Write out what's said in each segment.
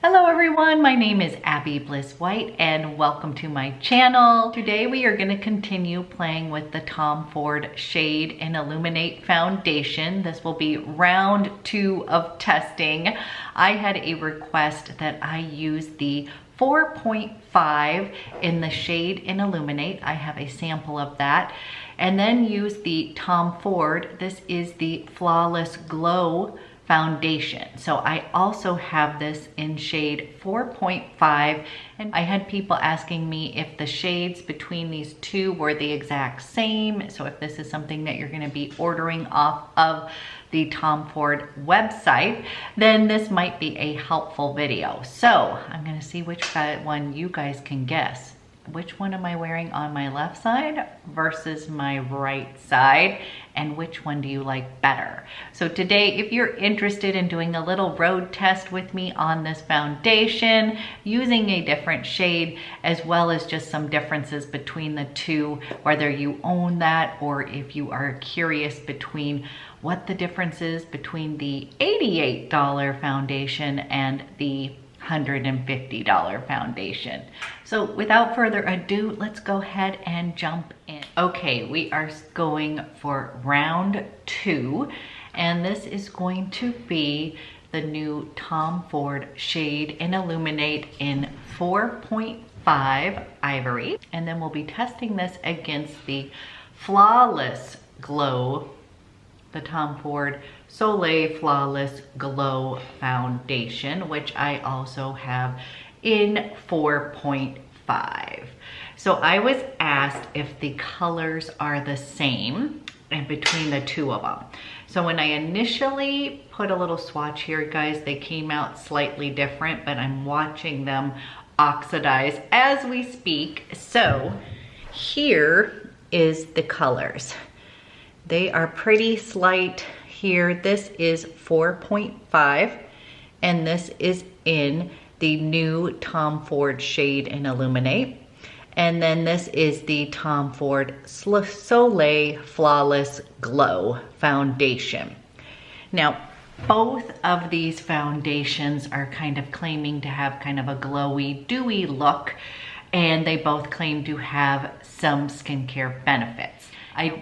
Hello everyone, my name is Abby Bliss White and welcome to my channel. Today we are going to continue playing with the Tom Ford Shade and Illuminate foundation. This will be round 2 of testing. I had a request that I use the 4.5 in the Shade and Illuminate. I have a sample of that. And then use the Tom Ford. This is the Flawless Glow foundation. So I also have this in shade 4.5, and I had people asking me if the shades between these two were the exact same. So if this is something that you're going to be ordering off of the Tom Ford website, then this might be a helpful video. So I'm going to see which one you guys can guess. Which one am I wearing on my left side versus my right side, and which one do you like better? So today, if you're interested in doing a little road test with me on this foundation, using a different shade, as well as just some differences between the two, whether you own that or if you are curious between what the difference is between the $88 foundation and the $150 foundation. So without further ado, let's go ahead and jump in. Okay, we are going for round 2, and this is going to be the new Tom Ford Shade and Illuminate in 4.5 Ivory. And then we'll be testing this against the Flawless Glow, the Tom Ford Soleil Flawless Glow foundation, which I also have in 4.5. So I was asked if the colors are the same in between the two of them. So when I initially put a little swatch here, guys, they came out slightly different, but I'm watching them oxidize as we speak. So here is the colors. They are pretty slight here. This is 4.5, and this is in the new Tom Ford Shade and Illuminate. And then this is the Tom Ford Soleil Flawless Glow foundation. Now, both of these foundations are kind of claiming to have kind of a glowy, dewy look, and they both claim to have some skincare benefits.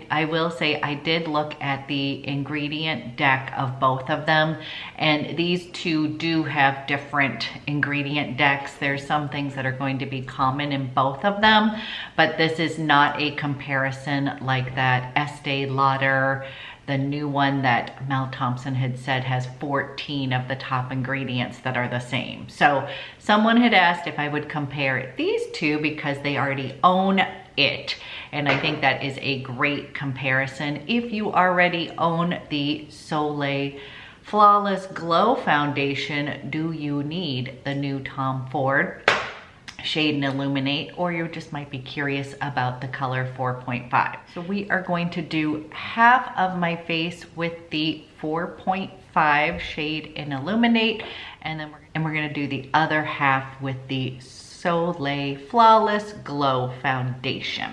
I will say I did look at the ingredient deck of both of them, and these two do have different ingredient decks. There's some things that are going to be common in both of them, but this is not a comparison like that Estee Lauder, the new one that Mel Thompson had said has 14 of the top ingredients that are the same. So someone had asked if I would compare these two because they already own it. And I think that is a great comparison. If you already own the Soleil Flawless Glow foundation, do you need the new Tom Ford Shade and Illuminate, or you just might be curious about the color 4.5. So we are going to do half of my face with the 4.5 Shade and Illuminate, and then we're going to do the other half with the Soleil Flawless Glow foundation.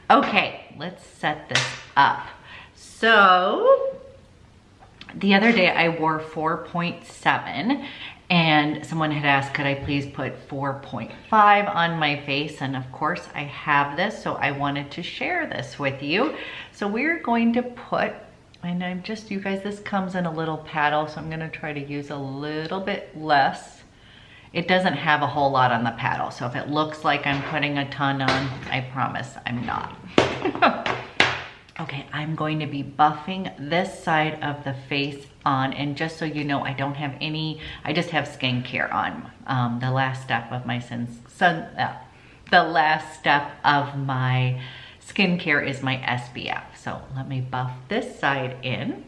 Okay, let's set this up. So the other day I wore 4.7, and someone had asked, could I please put 4.5 on my face? And of course I have this, so I wanted to share this with you. So we're going to put, and I'm just, you guys, this comes in a little paddle, so I'm gonna try to use a little bit less. It doesn't have a whole lot on the paddle, so if it looks like I'm putting a ton on, I promise I'm not. Okay, I'm going to be buffing this side of the face on, and just so you know, I don't have any, I just have skincare on. The last step of my skincare is my SPF. So let me buff this side in.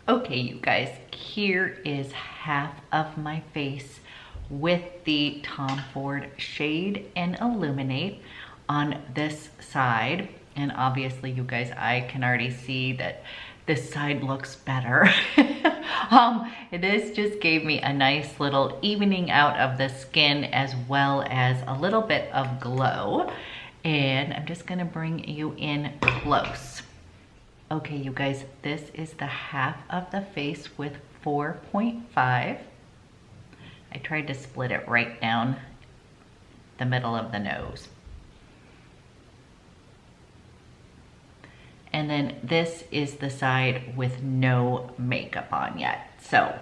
Okay, you guys, here is half of my face with the Tom Ford Shade and Illuminate on this side. And obviously, you guys, I can already see that this side looks better. This just gave me a nice little evening out of the skin as well as a little bit of glow. And I'm just gonna bring you in close. Okay, you guys, this is the half of the face with 4.5. I tried to split it right down the middle of the nose. And then this is the side with no makeup on yet. So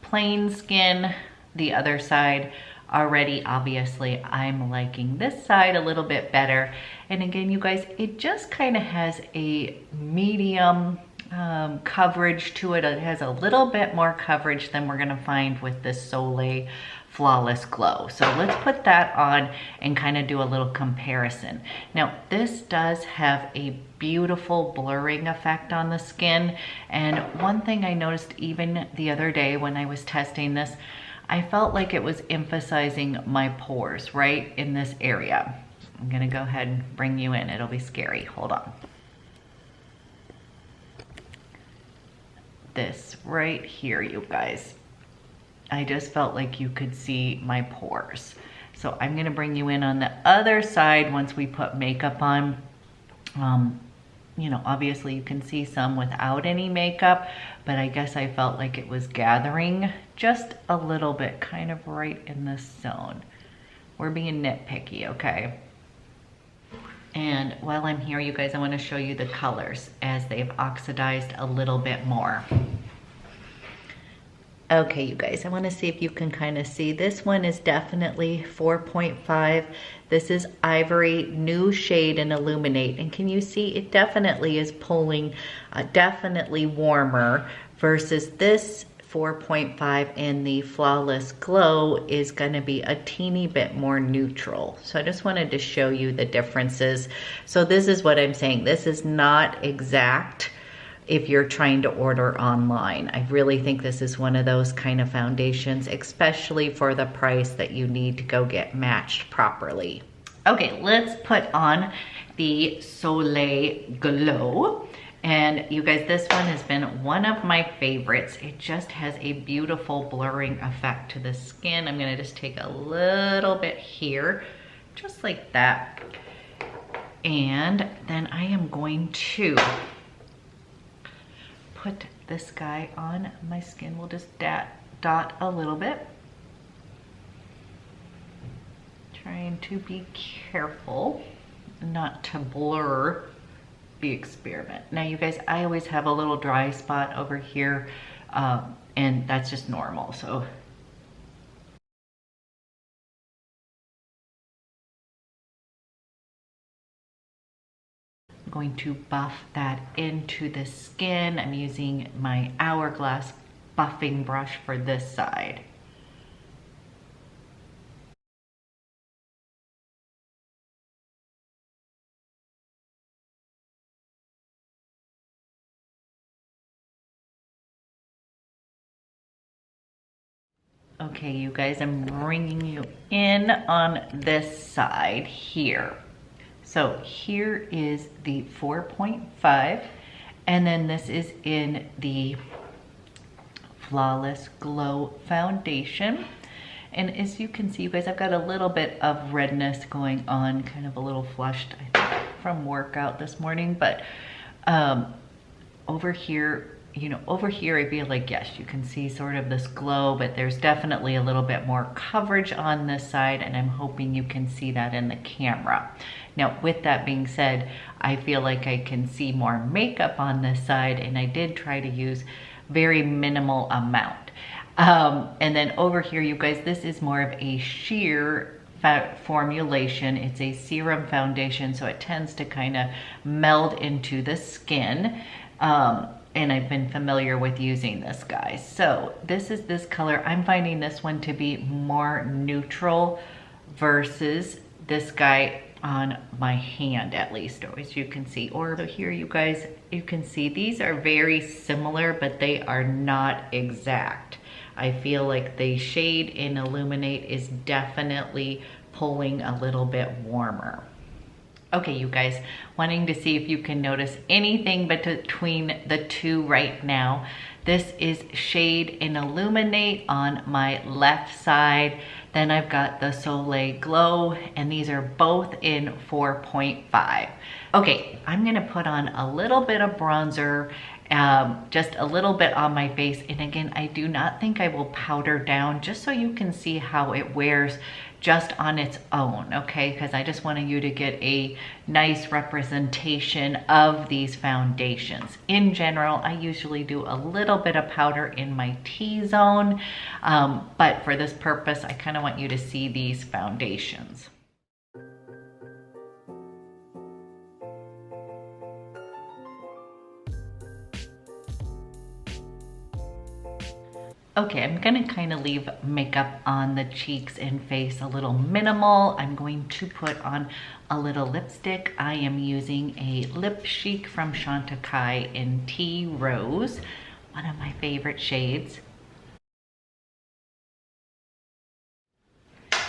plain skin, the other side. Already, obviously, I'm liking this side a little bit better. And again, you guys, it just kind of has a medium coverage to it. It has a little bit more coverage than we're gonna find with the Soleil Flawless Glow. So let's put that on and kind of do a little comparison. Now, this does have a beautiful blurring effect on the skin. And one thing I noticed even the other day when I was testing this, I felt like it was emphasizing my pores right in this area. I'm gonna go ahead and bring you in. It'll be scary. Hold on. This right here, you guys. I just felt like you could see my pores. So I'm gonna bring you in on the other side once we put makeup on. You know, obviously you can see some without any makeup, but I guess I felt like it was gathering just a little bit, kind of right in this zone. We're being nitpicky, okay? And while I'm here, you guys, I want to show you the colors as they've oxidized a little bit more. Okay, you guys, I want to see if you can kind of see. This one is definitely 4.5. This is Ivory, new shade in Illuminate. And can you see it definitely is pulling definitely warmer versus this 4.5 in the Flawless Glow is going to be a teeny bit more neutral. So I just wanted to show you the differences. So this is what I'm saying. This is not exact if you're trying to order online. I really think this is one of those kind of foundations, especially for the price that you need to go get matched properly. Okay, let's put on the Soleil Glow. And you guys, this one has been one of my favorites. It just has a beautiful blurring effect to the skin. I'm gonna just take a little bit here, just like that. And then I am going to put this guy on my skin. We'll just dot a little bit. Trying to be careful not to blur the experiment. Now you guys, I always have a little dry spot over here and that's just normal. So I'm going to buff that into the skin. I'm using my Hourglass buffing brush for this side. Okay, you guys, I'm bringing you in on this side here. So here is the 4.5, and then this is in the Flawless Glow foundation. And as you can see, you guys, I've got a little bit of redness going on, kind of a little flushed, I think, from workout this morning. But over here, you know, over here I feel like, yes, you can see sort of this glow, but there's definitely a little bit more coverage on this side, and I'm hoping you can see that in the camera. Now, with that being said, I feel like I can see more makeup on this side, and I did try to use very minimal amount. And then over here, you guys, this is more of a sheer formulation. It's a serum foundation, so it tends to kind of meld into the skin. And I've been familiar with using this, guys. So this is this color. I'm finding this one to be more neutral versus this guy on my hand, at least, or as you can see. Or so here, you guys, you can see these are very similar, but they are not exact. I feel like the shade in Illuminate is definitely pulling a little bit warmer. Okay, you guys, wanting to see if you can notice anything between the two right now. This is Shade and Illuminate on my left side. Then I've got the Soleil Glow, and these are both in 4.5. Okay, I'm gonna put on a little bit of bronzer, just a little bit on my face. And again, I do not think I will powder down, just so you can see how it wears just on its own, okay? Because I just wanted you to get a nice representation of these foundations. In general, I usually do a little bit of powder in my T-zone, but for this purpose, I kind of want you to see these foundations. Okay, I'm gonna kind of leave makeup on the cheeks and face a little minimal. I'm going to put on a little lipstick. I am using a Lip Chic from Chantecaille in Tea Rose, one of my favorite shades.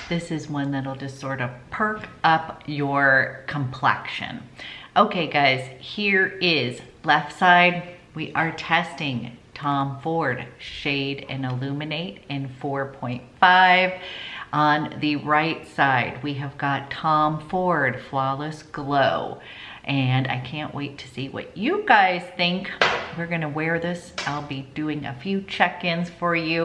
This is one that'll just sort of perk up your complexion. Okay guys, here is left side. We are testing Tom Ford Shade and Illuminate in 4.5. On the right side, we have got Tom Ford Flawless Glow. And I can't wait to see what you guys think. We're gonna wear this. I'll be doing a few check-ins for you.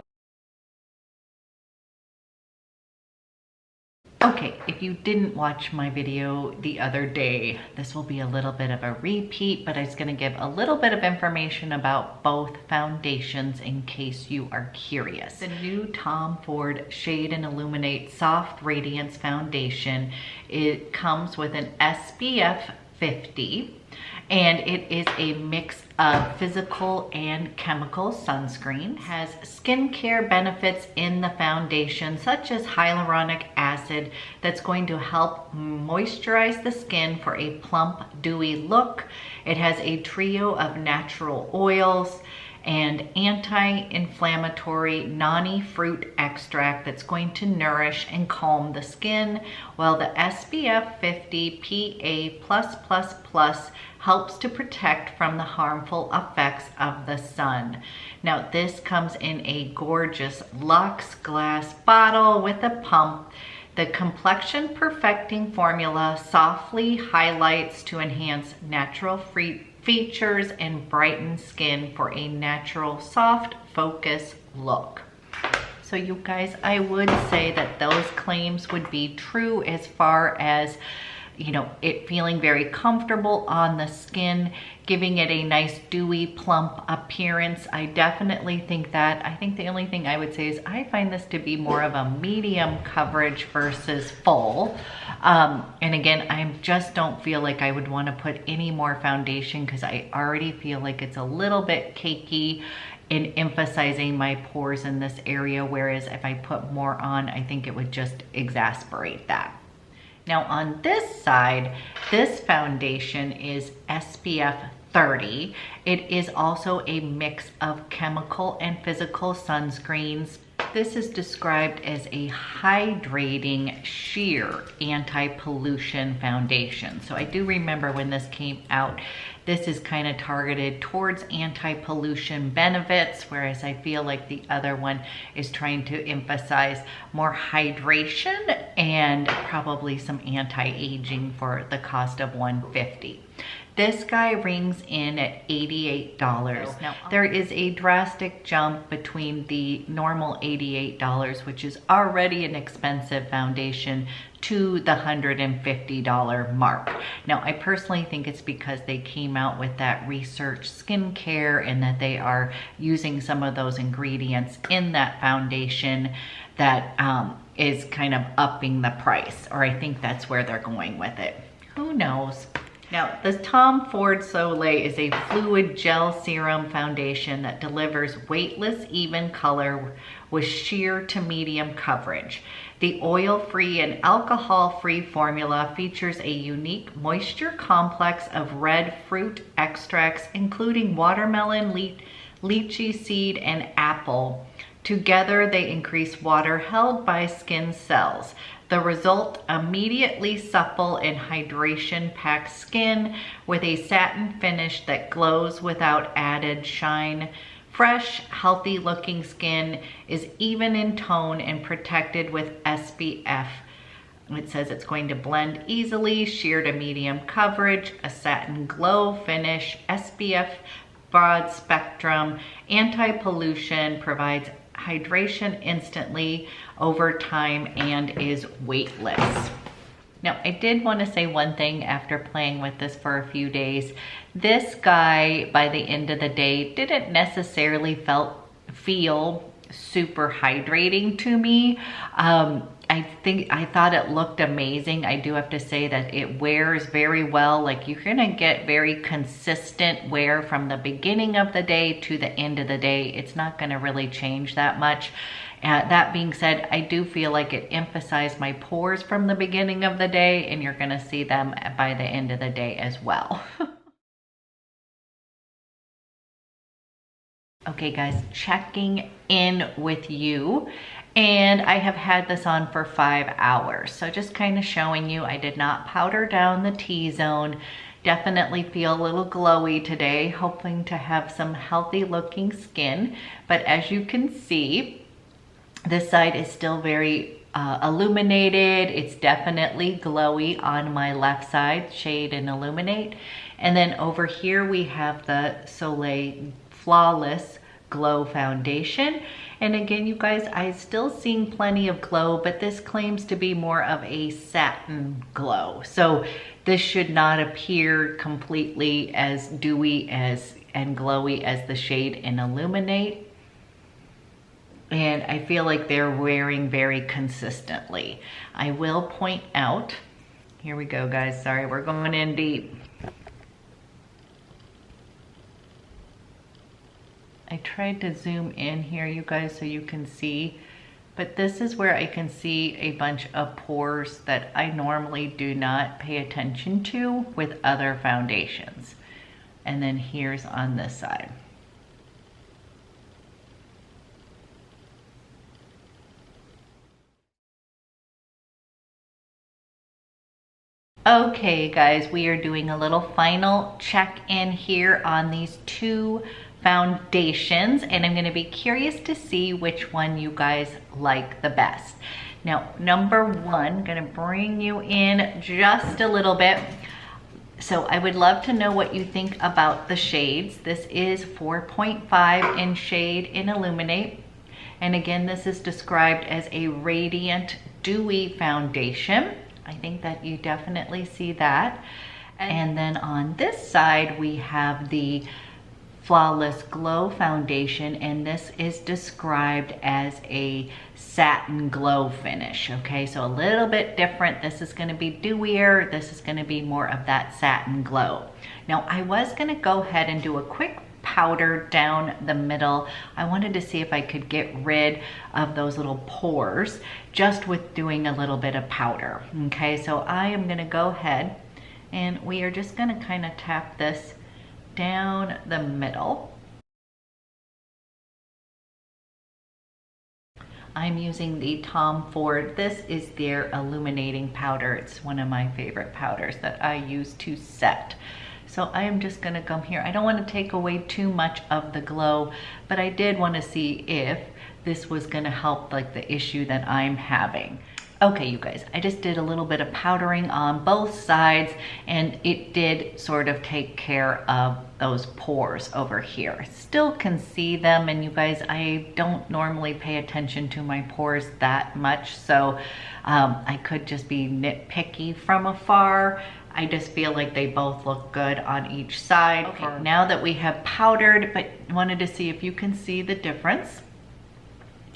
Okay, if you didn't watch my video the other day, this will be a little bit of a repeat, but I was going to give a little bit of information about both foundations in case you are curious. The new Tom Ford Shade and Illuminate Soft Radiance Foundation, it comes with an SPF 50, and it is a mix of physical and chemical sunscreen. It has skincare benefits in the foundation, such as hyaluronic acid, that's going to help moisturize the skin for a plump, dewy look. It has a trio of natural oils and anti-inflammatory noni fruit extract that's going to nourish and calm the skin, while the SPF 50 PA+++ helps to protect from the harmful effects of the sun. Now this comes in a gorgeous luxe glass bottle with a pump. The complexion perfecting formula softly highlights to enhance natural features and brighten skin for a natural, soft, focus look. So you guys, I would say that those claims would be true as far as, you know, it feeling very comfortable on the skin, giving it a nice dewy plump appearance. I definitely think that. I think the only thing I would say is I find this to be more of a medium coverage versus full. And again, I just don't feel like I would want to put any more foundation because I already feel like it's a little bit cakey in emphasizing my pores in this area, whereas if I put more on, I think it would just exasperate that. Now on this side, this foundation is SPF 30. It is also a mix of chemical and physical sunscreens. This is described as a hydrating sheer anti-pollution foundation. So I do remember when this came out, this is kind of targeted towards anti-pollution benefits, whereas I feel like the other one is trying to emphasize more hydration and probably some anti-aging for the cost of $150. This guy rings in at $88. Now, there is a drastic jump between the normal $88, which is already an expensive foundation, to the $150 mark. Now, I personally think it's because they came out with that research skincare and that they are using some of those ingredients in that foundation that is kind of upping the price, or I think that's where they're going with it. Who knows? Now, the Tom Ford Soleil is a fluid gel serum foundation that delivers weightless, even color with sheer to medium coverage. The oil-free and alcohol-free formula features a unique moisture complex of red fruit extracts, including watermelon, lychee seed, and apple. Together, they increase water held by skin cells. The result, immediately supple and hydration-packed skin with a satin finish that glows without added shine. Fresh, healthy looking skin is even in tone and protected with SPF. It says it's going to blend easily, sheer to medium coverage, a satin glow finish, SPF, broad spectrum, anti-pollution, provides hydration instantly over time, and is weightless. Now, I did want to say one thing after playing with this for a few days. This guy, by the end of the day, didn't necessarily feel super hydrating to me. I thought it looked amazing. I do have to say that it wears very well. Like, you're gonna get very consistent wear from the beginning of the day to the end of the day. It's not gonna really change that much. That being said, I do feel like it emphasized my pores from the beginning of the day, and you're gonna see them by the end of the day as well. Okay guys, checking in with you. And I have had this on for 5 hours. So just kind of showing you, I did not powder down the T-zone. Definitely feel a little glowy today, hoping to have some healthy looking skin. But as you can see, this side is still very illuminated. It's definitely glowy on my left side, Shade and Illuminate. And then over here we have the Soleil Flawless Glow Foundation. And again, you guys, I'm still seeing plenty of glow, but this claims to be more of a satin glow. So this should not appear completely as dewy and glowy as the Shade and Illuminate. And I feel like they're wearing very consistently. I will point out, here we go guys, sorry, we're going in deep. I tried to zoom in here, you guys, so you can see, but this is where I can see a bunch of pores that I normally do not pay attention to with other foundations. And then here's on this side. Okay guys, we are doing a little final check-in here on these two foundations, and I'm going to be curious to see which one you guys like the best. Now, number one, I'm going to bring you in just a little bit. So I would love to know what you think about the shades. This is 4.5 in Shade and Illuminate. And again, this is described as a radiant, dewy foundation. I think that you definitely see that. And then on this side, we have the Flawless Glow Foundation, and this is described as a satin glow finish. Okay, so a little bit different. This is going to be dewier. This is going to be more of that satin glow. Now, I was going to go ahead and do a quick powder down the middle. I wanted to see if I could get rid of those little pores just with doing a little bit of powder. Okay, so I am going to go ahead and we are just going to kind of tap this down the middle. I'm using the Tom Ford. This is their illuminating powder. It's one of my favorite powders that I use to set. So I am just gonna come here. I don't want to take away too much of the glow, but I did want to see if this was gonna help like the issue that I'm having. Okay, you guys, I just did a little bit of powdering on both sides, and it did sort of take care of those pores over here. Still can see them, and you guys, I don't normally pay attention to my pores that much, so I could just be nitpicky from afar. I just feel like they both look good on each side. Okay, now that we have powdered, but wanted to see if you can see the difference.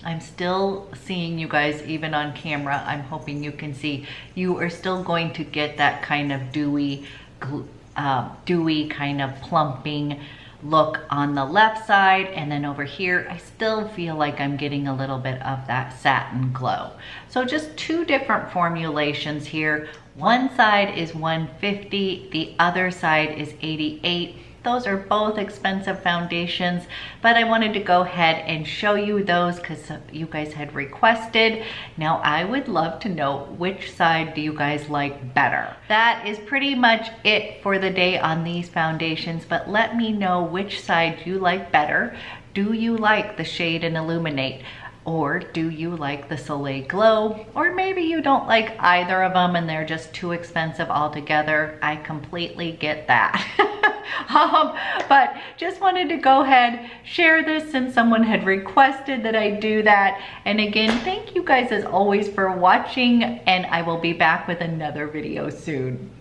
I'm still seeing you guys even on camera. I'm hoping you can see. You are still going to get that kind of dewy kind of plumping look on the left side, and then over here I still feel like I'm getting a little bit of that satin glow. So just two different formulations here. One side is 150, the other side is 88. Those are both expensive foundations, but I wanted to go ahead and show you those because you guys had requested. Now I would love to know which side do you guys like better. That is pretty much it for the day on these foundations, but let me know which side you like better. Do you like the shade and Illuminate? Or do you like the Soleil Glow? Or maybe you don't like either of them and they're just too expensive altogether. I completely get that. But just wanted to go ahead, share this since someone had requested that I do that. And again, thank you guys as always for watching, and I will be back with another video soon.